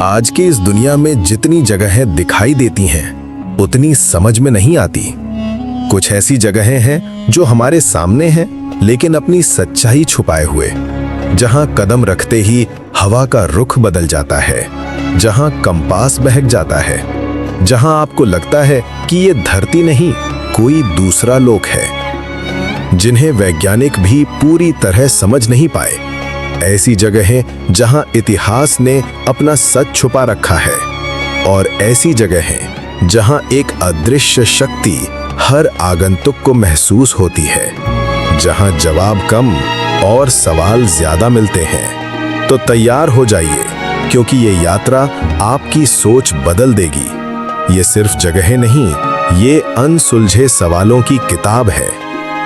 आज की इस दुनिया में जितनी जगहें दिखाई देती हैं, उतनी समझ में नहीं आती। कुछ ऐसी जगहें हैं जो हमारे सामने हैं, लेकिन अपनी सच्चाई छुपाए हुए। जहां कदम रखते ही हवा का रुख बदल जाता है, जहां कंपास बहक जाता है, जहां आपको लगता है कि ये धरती नहीं, कोई दूसरा लोक है, जिन्हें वैज्ञानिक भी पूरी तरह समझ नहीं पाए। ऐसी जगहें जहां इतिहास ने अपना सच छुपा रखा है, और ऐसी जगहें जहां एक अदृश्य शक्ति हर आगंतुक को महसूस होती है, जहां जवाब कम और सवाल ज्यादा मिलते हैं। तो तैयार हो जाइए, क्योंकि ये यात्रा आपकी सोच बदल देगी। ये सिर्फ जगहें नहीं, ये अनसुलझे सवालों की किताब है,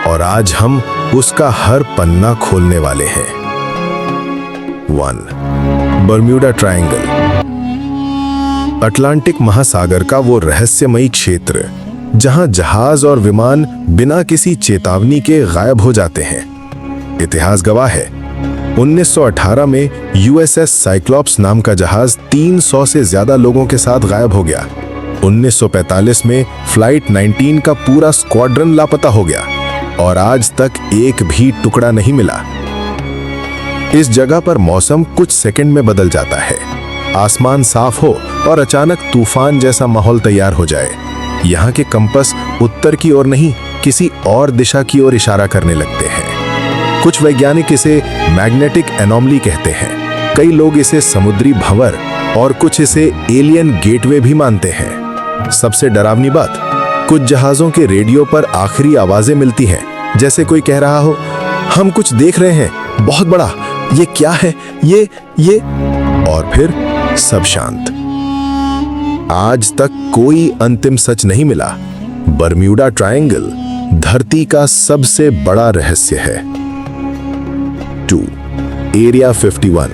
और आज हम उसका हर पन्ना खोलने वाले हैं। 1. Bermuda triangle. अटलांटिक महासागर का वो रहस्यमयी क्षेत्र जहां जहाज और विमान बिना किसी चेतावनी के गायब हो जाते हैं। इतिहास गवाह है, 1918 में यूएसएस साइक्लॉप्स नाम का जहाज 300 से ज्यादा लोगों के साथ गायब हो गया। 1945 में फ्लाइट 19 का पूरा स्क्वाड्रन लापता हो गया, और आज तक एक भी टुकड़ा नहीं मिला। इस जगह पर मौसम कुछ सेकंड में बदल जाता है। आसमान साफ हो और अचानक तूफान जैसा माहौल तैयार हो जाए। यहाँ के कंपास उत्तर की ओर नहीं, किसी और दिशा की ओर इशारा करने लगते हैं। कुछ वैज्ञानिक इसे मैग्नेटिक एनोमली कहते हैं, कई लोग इसे समुद्री भंवर और कुछ इसे एलियन गेटवे भी मानते हैं। सबसे डरावनी बात, कुछ जहाजों के रेडियो पर आखिरी आवाजें मिलती हैं, जैसे कोई कह रहा हो, हम कुछ देख रहे हैं, बहुत बड़ा, ये क्या है, ये और फिर सब शांत। आज तक कोई अंतिम सच नहीं मिला। बर्म्यूडा ट्रायंगल धरती का सबसे बड़ा रहस्य है। 2. एरिया 51।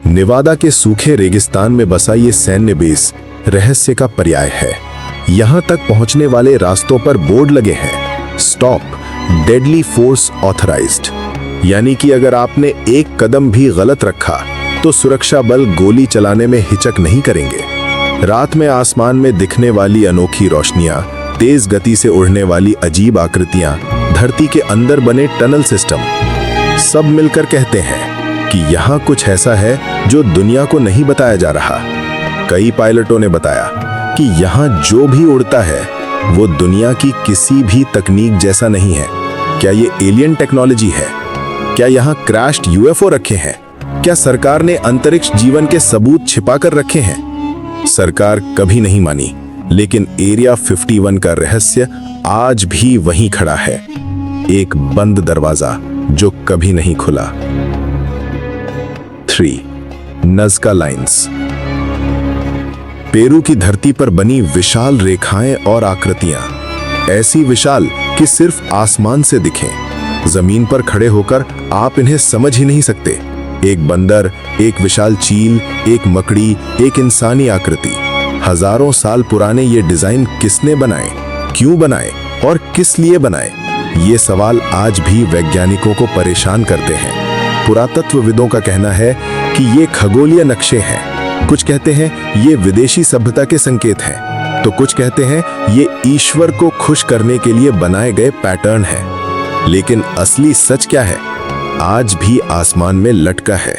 नेवादा के सूखे रेगिस्तान में बसा ये सैन्य बेस रहस्य का पर्याय है। यहां तक पहुंचने वाले रास्तों पर बोर्ड लगे हैं, स्टॉप, डेडली फोर्स ऑथराइज्ड, यानी कि अगर आपने एक कदम भी गलत रखा तो सुरक्षा बल गोली चलाने में हिचक नहीं करेंगे। रात में आसमान में दिखने वाली अनोखी रोशनियां, तेज गति से उड़ने वाली अजीब आकृतियां, धरती के अंदर बने टनल सिस्टम, सब मिलकर कहते हैं कि यहाँ कुछ ऐसा है जो दुनिया को नहीं बताया जा रहा। कई पायलटों ने बताया कि यहाँ जो भी उड़ता है वो दुनिया की किसी भी तकनीक जैसा नहीं है। क्या ये एलियन टेक्नोलॉजी है? क्या यहाँ क्रैश्ड यूएफओ रखे हैं? क्या सरकार ने अंतरिक्ष जीवन के सबूत छिपा कर रखे हैं? सरकार कभी नहीं मानी, लेकिन एरिया 51 का रहस्य आज भी वहीं खड़ा है, एक बंद दरवाजा जो कभी नहीं खुला। 3. नज़का लाइंस। पेरू की धरती पर बनी विशाल रेखाएं और आकृतियां, ऐसी विशाल कि सिर्फ आसमान से दिखें। जमीन पर खड़े होकर आप इन्हें समझ ही नहीं सकते। एक बंदर, एक विशाल चील, एक मकड़ी, एक इंसानी आकृति। हजारों साल पुराने ये डिजाइन किसने बनाए, क्यों बनाए और किस लिए बनाए? ये सवाल आज भी वैज्ञानिकों को परेशान करते हैं। पुरातत्वविदों का कहना है कि ये खगोलीय नक्शे हैं। कुछ कहते हैं ये विदेशी सभ्यता के संकेत हैं, तो कुछ कहते हैं ये ईश्वर को खुश करने के लिए बनाए गए पैटर्न हैं। लेकिन असली सच क्या है, आज भी आसमान में लटका है।